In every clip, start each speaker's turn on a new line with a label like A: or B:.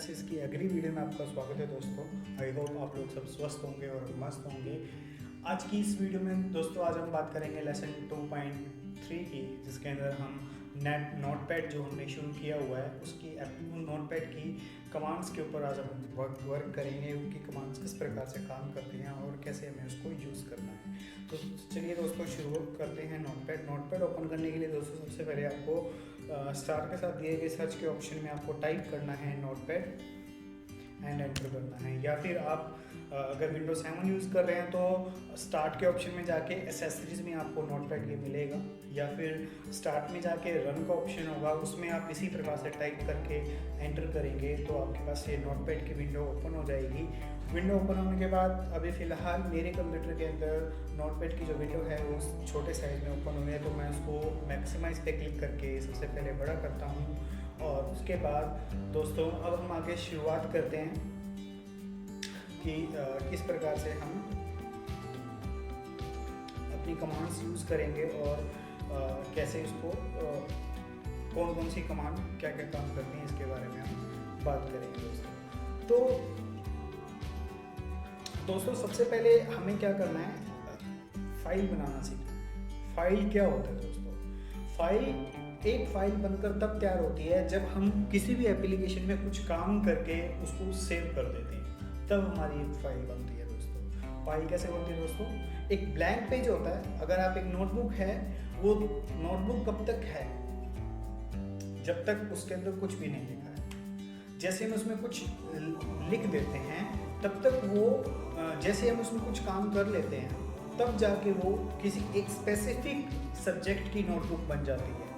A: Classes की अगली video में आपका स्वागत है दोस्तों। आई होप आप लोग सब स्वस्थ होंगे और मस्त होंगे। आज की इस वीडियो में दोस्तों आज हम बात करेंगे लेसन 2.3 की, जिसके अंदर हम नोटपैड जो हमने शुरू किया हुआ है उसकी नोटपैड की कमांड्स के ऊपर आज हम वर्क करेंगे। उनकी कमांड्स किस प्रकार से काम करती हैं और कैसे हमें उसको यूज़ करना है। तो चलिए दोस्तों शुरू करते हैं। नोटपैड ओपन करने के लिए दोस्तों सबसे पहले आपको स्टार के साथ दिए गए सर्च के ऑप्शन में आपको टाइप करना है नोटपैड एंड एंटर करना है। या फिर आप अगर विंडोज 7 यूज़ कर रहे हैं तो स्टार्ट के ऑप्शन में जाके एसेसरीज में आपको नोटपैड ये मिलेगा, या फिर स्टार्ट में जाके रन का ऑप्शन होगा, उसमें आप इसी प्रकार से टाइप करके एंटर करेंगे तो आपके पास ये नोटपैड की विंडो ओपन हो जाएगी। विंडो ओपन होने के बाद अभी फ़िलहाल मेरे कंप्यूटर के अंदर नोटपैड की जो विंडो है वो छोटे साइज़ में ओपन हुई है, तो मैं उसको मैक्सिमाइज़ पे क्लिक करके सबसे पहले बड़ा करता हूँ। और उसके बाद दोस्तों अब हम आगे शुरुआत करते हैं कि किस प्रकार से हम अपनी कमांड्स यूज़ करेंगे और कैसे इसको कौन कौन सी कमांड क्या क्या काम करती हैं इसके बारे में हम बात करेंगे दोस्तों। तो दोस्तों सबसे पहले हमें क्या करना है, फाइल बनाना सीखना। फाइल क्या होता है दोस्तों? एक फाइल बनकर तब तैयार होती है जब हम किसी भी एप्लीकेशन में कुछ काम करके उसको सेव कर देते हैं, तब हमारी एक फाइल बनती है दोस्तों। फाइल कैसे बनती है दोस्तों? एक ब्लैंक पेज होता है। अगर आप एक नोटबुक है, वो नोटबुक कब तक है? जब तक उसके अंदर कुछ भी नहीं लिखा है। जैसे हम उसमें कुछ लिख देते हैं तब तक वो, जैसे हम उसमें कुछ काम कर लेते हैं तब जाके वो किसी एक स्पेसिफिक सब्जेक्ट की नोटबुक बन जाती है,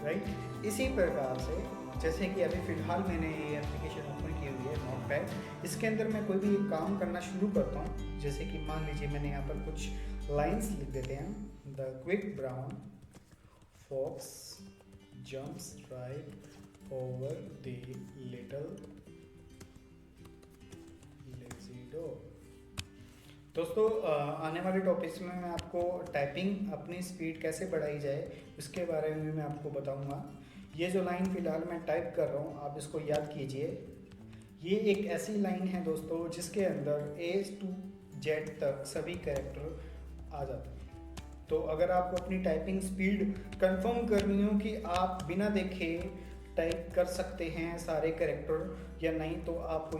A: राइट। इसी प्रकार से जैसे कि अभी फ़िलहाल मैंने ये एप्लीकेशन ओपन की हुई है नोटपैड, इसके अंदर मैं कोई भी काम करना शुरू करता हूँ। जैसे कि मान लीजिए मैंने यहाँ पर कुछ लाइंस लिख देते हैं। The quick brown fox jumps right over the little lazy dog. दोस्तों आने वाले टॉपिक्स में मैं आपको टाइपिंग अपनी स्पीड कैसे बढ़ाई जाए उसके बारे में मैं आपको बताऊंगा। ये जो लाइन फ़िलहाल मैं टाइप कर रहा हूँ आप इसको याद कीजिए। ये एक ऐसी लाइन है दोस्तों जिसके अंदर A to Z तक सभी कैरेक्टर आ जाते हैं। तो अगर आपको अपनी टाइपिंग स्पीड कंफर्म करनी हो कि आप बिना देखे टाइप कर सकते हैं सारे कैरेक्टर या नहीं, तो आपको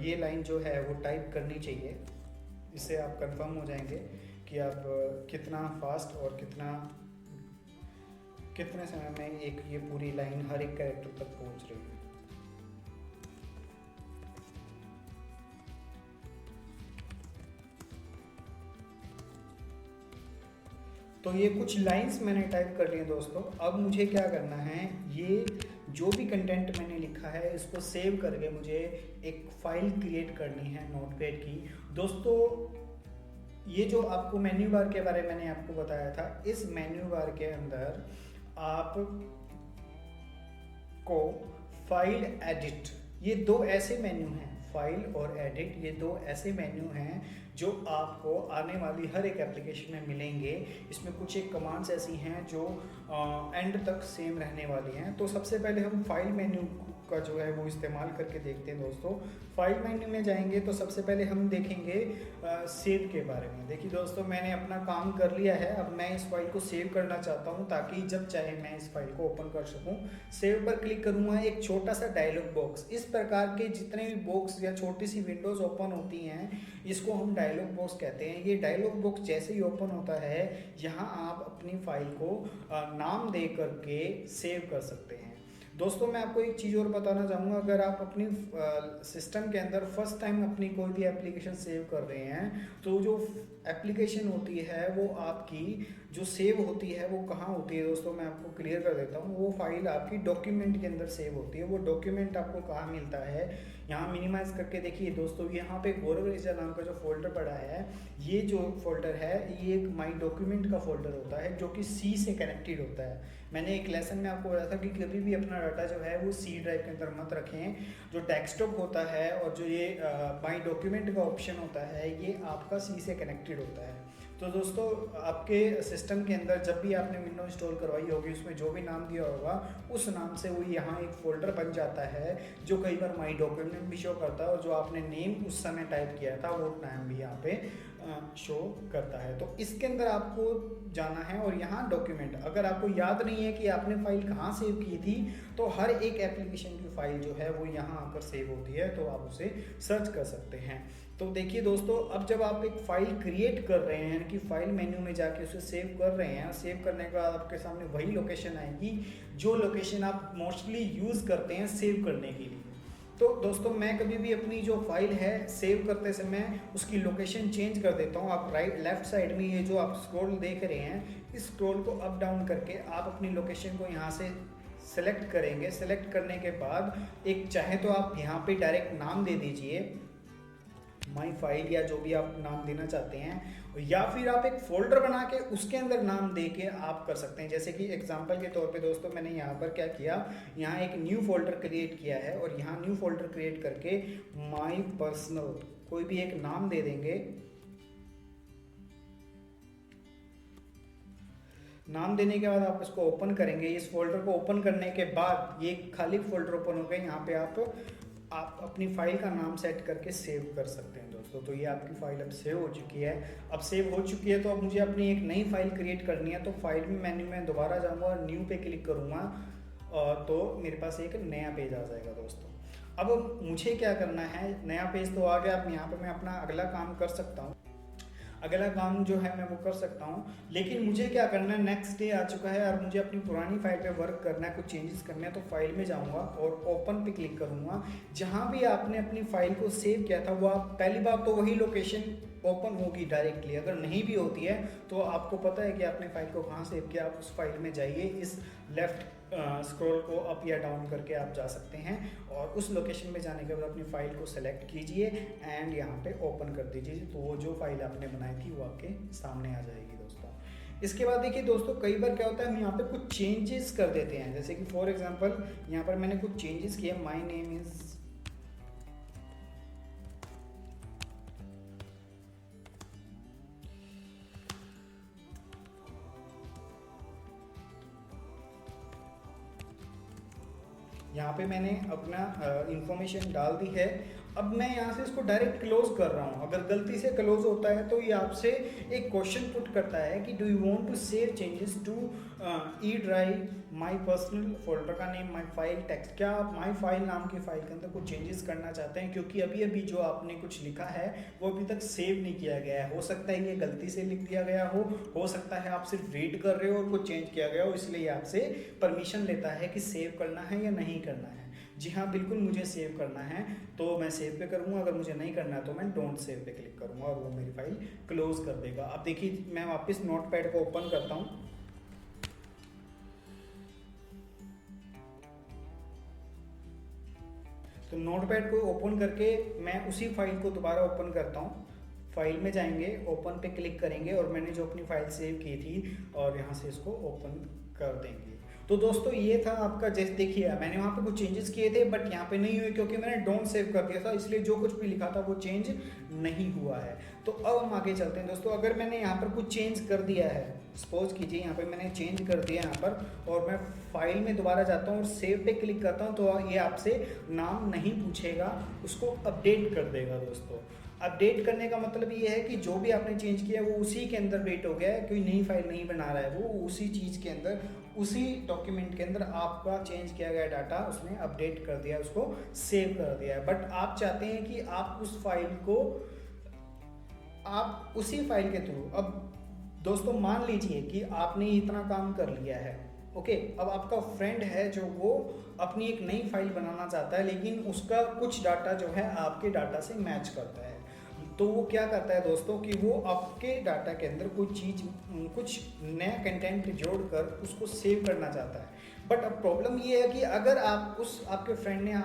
A: ये लाइन जो है वो टाइप करनी चाहिए। इससे आप कंफर्म हो जाएंगे कि आप कितना फास्ट और कितने समय में ये पूरी लाइन हर एक कैरेक्टर तक पहुंच रही है। तो ये कुछ लाइंस मैंने टाइप कर लिए दोस्तों। अब मुझे क्या करना है, ये जो भी कंटेंट मैंने लिखा है इसको सेव करके मुझे एक फाइल क्रिएट करनी है नोटपैड की। दोस्तों ये जो आपको मेन्यू बार के बारे में मैंने आपको बताया था, इस मेन्यू बार के अंदर आप को फाइल एडिट, ये दो ऐसे मेन्यू हैं, फाइल और एडिट, ये दो ऐसे मेन्यू हैं जो आपको आने वाली हर एक एप्लीकेशन में मिलेंगे। इसमें कुछ एक कमांड्स ऐसी हैं जो एंड तक सेम रहने वाली हैं। तो सबसे पहले हम फाइल मेन्यू का जो है वो इस्तेमाल करके देखते हैं दोस्तों। फाइल मेन्यू में जाएंगे तो सबसे पहले हम देखेंगे सेव के बारे में। देखिए दोस्तों मैंने अपना काम कर लिया है, अब मैं इस फाइल को सेव करना चाहता हूँ ताकि जब चाहे मैं इस फाइल को ओपन कर सकूँ। सेव पर क्लिक करूँगा, एक छोटा सा डायलॉग बॉक्स, इस प्रकार के जितने भी बॉक्स या छोटी सी विंडोज़ ओपन होती हैं इसको हम डायलॉग बॉक्स कहते हैं। ये डायलॉग बॉक्स जैसे ही ओपन होता है यहाँ आप अपनी फाइल को नाम दे करके सेव कर सकते हैं। दोस्तों मैं आपको एक चीज़ और बताना चाहूँगा, अगर आप अपनी सिस्टम के अंदर फर्स्ट टाइम अपनी कोई भी एप्लीकेशन सेव कर रहे हैं तो जो एप्लीकेशन होती है वो आपकी जो सेव होती है वो कहाँ होती है दोस्तों, मैं आपको क्लियर कर देता हूँ। वो फाइल आपकी डॉक्यूमेंट के अंदर सेव होती है। वो डॉक्यूमेंट आपको कहाँ मिलता है, यहाँ मिनिमाइज करके देखिए दोस्तों, यहाँ पे गौरव रेजा नाम का जो फोल्डर पड़ा है, ये जो फोल्डर है ये एक माई डॉक्यूमेंट का फोल्डर होता है जो कि सी से कनेक्टेड होता है। मैंने एक लेसन में आपको बताया था कि कभी भी अपना डाटा जो है वो सी ड्राइव के अंदर मत रखें। जो डेस्कटॉप होता है और जो ये माई डॉक्यूमेंट का ऑप्शन होता है ये आपका सी से कनेक्टेड होता है। तो दोस्तों आपके सिस्टम के अंदर जब भी आपने विंडो इंस्टॉल करवाई होगी उसमें जो भी नाम दिया होगा उस नाम से वो यहाँ एक फ़ोल्डर बन जाता है, जो कई बार माई डॉक्यूमेंट भी शो करता है, और जो आपने नेम उस समय टाइप किया था वो नाम भी यहाँ पे शो करता है। तो इसके अंदर आपको जाना है और यहाँ डॉक्यूमेंट, अगर आपको याद नहीं है कि आपने फाइल कहाँ सेव की थी तो हर एक एप्लीकेशन की फाइल जो है वो यहाँ आकर सेव होती है, तो आप उसे सर्च कर सकते हैं। तो देखिए दोस्तों, अब जब आप एक फ़ाइल क्रिएट कर रहे हैं कि फ़ाइल मेन्यू में जाके उसे सेव कर रहे हैं, सेव करने के बाद आपके सामने वही लोकेशन आएगी जो लोकेशन आप मोस्टली यूज़ करते हैं सेव करने के लिए। तो दोस्तों मैं कभी भी अपनी जो फाइल है सेव करते समय उसकी लोकेशन चेंज कर देता हूँ। आप लेफ्ट साइड में ये जो आप स्क्रॉल देख रहे हैं, इस स्क्रॉल को अप डाउन करके आप अपनी लोकेशन को यहाँ से सेलेक्ट करेंगे। सेलेक्ट करने के बाद एक चाहे तो आप यहाँ पे डायरेक्ट नाम दे दीजिए, माई फाइल या जो भी आप नाम देना चाहते हैं, या फिर आप एक फोल्डर बना के उसके अंदर नाम दे के आप कर सकते हैं। जैसे कि एग्जांपल के तौर पे दोस्तों मैंने यहाँ पर क्या किया, यहाँ एक न्यू फोल्डर क्रिएट किया है और यहाँ न्यू फोल्डर क्रिएट करके माई पर्सनल कोई भी एक नाम दे देंगे। नाम देने के बाद आप इसको ओपन करेंगे। इस फोल्डर को ओपन करने के बाद ये खाली फोल्डर ओपन हो गए। यहाँ पे आप अपनी फाइल का नाम सेट करके सेव कर सकते हैं दोस्तों। तो ये आपकी फाइल अब सेव हो चुकी है। अब सेव हो चुकी है तो अब मुझे अपनी एक नई फाइल क्रिएट करनी है। तो फाइल में मेन्यू में दोबारा जाऊंगा और न्यू पे क्लिक करूंगा तो मेरे पास एक नया पेज आ जाएगा दोस्तों। अब मुझे क्या करना है, नया पेज तो आ गया। अब यहाँ पर मैं अपना अगला काम कर सकता हूँ, अगला काम जो है मैं वो कर सकता हूँ। लेकिन मुझे क्या करना है, नेक्स्ट डे आ चुका है और मुझे अपनी पुरानी फाइल पे वर्क करना है, कुछ चेंजेस करने हैं। तो फाइल में जाऊँगा और ओपन पे क्लिक करूँगा। जहाँ भी आपने अपनी फाइल को सेव किया था वो आप पहली बार तो वही लोकेशन ओपन होगी डायरेक्टली। अगर नहीं भी होती है तो आपको पता है कि आपने फाइल को कहाँ सेव किया, आप उस फाइल में जाइए। इस लेफ्ट स्क्रॉल को अप या डाउन करके आप जा सकते हैं और उस लोकेशन में जाने के बाद अपनी फाइल को सेलेक्ट कीजिए एंड यहाँ पे ओपन कर दीजिए। तो वो जो फाइल आपने बनाई थी वो आपके सामने आ जाएगी दोस्तों। इसके बाद देखिए दोस्तों, कई बार क्या होता है हम यहाँ पे कुछ चेंजेस कर देते हैं। जैसे कि फॉर एग्जांपल यहाँ पर मैंने कुछ चेंजेस किए। माय नेम इज यहाँ पे मैंने अपना इंफॉर्मेशन डाल दी है। अब मैं यहाँ से इसको डायरेक्ट क्लोज कर रहा हूँ। अगर गलती से क्लोज होता है तो ये आपसे एक क्वेश्चन पुट करता है कि do you want to save changes to E drive my personal folder का नेम माई फाइल टेक्स्ट। क्या आप माई फाइल नाम की फाइल के अंदर कुछ चेंजेस करना चाहते हैं? क्योंकि अभी अभी जो आपने कुछ लिखा है वो अभी तक सेव नहीं किया गया है। हो सकता है ये गलती से लिख दिया गया हो सकता है आप सिर्फ रीड कर रहे हो और कुछ चेंज किया गया हो, इसलिए आपसे परमिशन लेता है कि सेव करना है या नहीं करना है। जी हाँ, बिल्कुल मुझे सेव करना है तो मैं सेव पे करूँगा। अगर मुझे नहीं करना है तो मैं डोंट सेव पे क्लिक करूँगा और वो मेरी फाइल क्लोज कर देगा। अब देखिए मैं वापस नोटपैड को ओपन करता हूँ। तो नोटपैड को ओपन करके मैं उसी फाइल को दोबारा ओपन करता हूँ। फाइल में जाएंगे, ओपन पे क्लिक करेंगे और मैंने जो अपनी फाइल सेव की थी और यहाँ से इसको ओपन कर देंगे। तो दोस्तों ये था आपका, जैसे देखिए मैंने वहाँ पे कुछ चेंजेस किए थे बट यहाँ पे नहीं हुए क्योंकि मैंने डोंट सेव कर दिया था, इसलिए जो कुछ भी लिखा था वो चेंज नहीं हुआ है। तो अब हम आगे चलते हैं दोस्तों। अगर मैंने यहाँ पर कुछ चेंज कर दिया है, सपोज कीजिए यहाँ पे मैंने चेंज कर दिया यहाँ पर और मैं फाइल में दोबारा जाता हूँ और सेव पे क्लिक करता हूँ, तो ये आपसे नाम नहीं पूछेगा, उसको अपडेट कर देगा दोस्तों। अपडेट करने का मतलब ये है कि जो भी आपने चेंज किया है वो उसी के अंदर अपडेट हो गया है, कोई नई फाइल नहीं बना रहा है, वो उसी चीज़ के अंदर, उसी डॉक्यूमेंट के अंदर आपका चेंज किया गया डाटा उसने अपडेट कर दिया, उसको सेव कर दिया है। बट आप चाहते हैं कि आप उस फाइल को आप उसी फाइल के थ्रू, अब दोस्तों मान लीजिए कि आपने इतना काम कर लिया है, ओके, अब आपका फ्रेंड है जो वो अपनी एक नई फाइल बनाना चाहता है लेकिन उसका कुछ डाटा जो है आपके डाटा से मैच करता है। तो वो क्या करता है दोस्तों कि वो आपके डाटा के अंदर कोई चीज़, कुछ नया कंटेंट जोड़कर उसको सेव करना चाहता है। बट अब प्रॉब्लम ये है कि अगर आप आपके फ्रेंड ने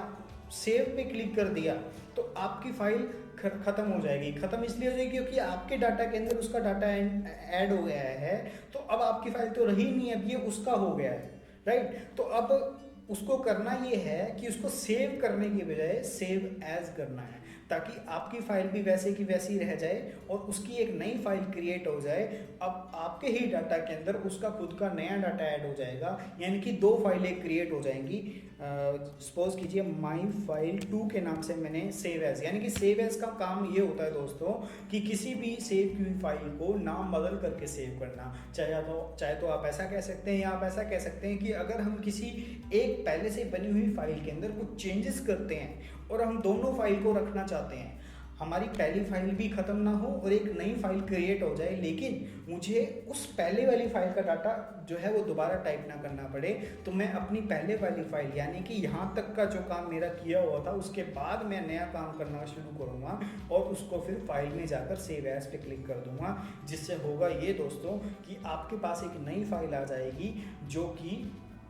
A: सेव पे क्लिक कर दिया तो आपकी फाइल ख़त्म हो जाएगी। ख़त्म इसलिए हो जाएगी क्योंकि आपके डाटा के अंदर उसका डाटा ऐड हो गया है। तो अब आपकी फाइल तो रही नहीं, अब ये उसका हो गया है, राइट। तो अब उसको करना ये है कि उसको सेव करने की बजाय सेव एज करना है। ताकि आपकी फाइल भी वैसे की वैसी रह जाए और उसकी एक नई फाइल क्रिएट हो जाए। अब आपके ही डाटा के अंदर उसका खुद का नया डाटा ऐड हो जाएगा, यानी कि दो फाइलें क्रिएट हो जाएंगी। सपोज कीजिए माई फाइल 2 के नाम से मैंने सेव एज, यानी कि सेव एज का काम ये होता है दोस्तों कि किसी भी सेव की हुई फाइल को नाम बदल करके सेव करना। चाहे तो आप ऐसा कह सकते हैं या आप ऐसा कह सकते हैं कि अगर हम किसी एक पहले से बनी हुई फाइल के अंदर कुछ चेंजेस करते हैं और हम दोनों फाइल को रखना चाहते हैं, हमारी पहली फाइल भी ख़त्म ना हो और एक नई फाइल क्रिएट हो जाए, लेकिन मुझे उस पहले वाली फाइल का डाटा जो है वो दोबारा टाइप ना करना पड़े, तो मैं अपनी पहले वाली फाइल यानी कि यहाँ तक का जो काम मेरा किया हुआ था उसके बाद मैं नया काम करना शुरू करूँगा और उसको फिर फाइल में जाकर सेव एज पे क्लिक कर दूँगा। जिससे होगा ये दोस्तों कि आपके पास एक नई फाइल आ जाएगी जो कि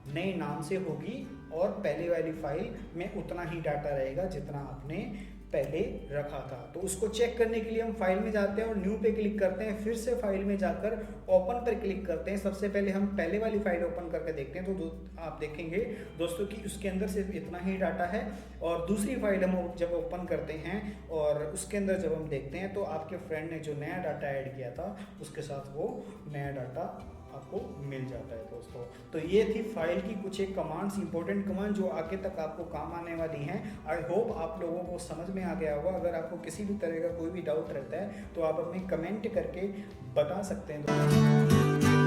A: नए नाम से होगी और पहले वाली फाइल में उतना ही डाटा रहेगा जितना आपने पहले रखा था। तो उसको चेक करने के लिए हम फाइल में जाते हैं और न्यू पे क्लिक करते हैं, फिर से फाइल में जाकर ओपन पर क्लिक करते हैं। सबसे पहले हम पहले वाली फाइल ओपन करके देखते हैं, तो आप देखेंगे दोस्तों कि उसके अंदर सिर्फ इतना ही डाटा है। और दूसरी फाइल हम जब ओपन करते हैं और उसके अंदर जब हम देखते हैं तो आपके फ्रेंड ने जो नया डाटा ऐड किया था उसके साथ वो नया डाटा आपको मिल जाता है दोस्तों। तो ये थी फाइल की कुछ एक कमांड्स, इंपॉर्टेंट कमांड जो आगे तक आपको काम आने वाली हैं। आई होप आप लोगों को समझ में आ गया होगा। अगर आपको किसी भी तरह का कोई भी डाउट रहता है तो आप हमें कमेंट करके बता सकते हैं दोस्तों।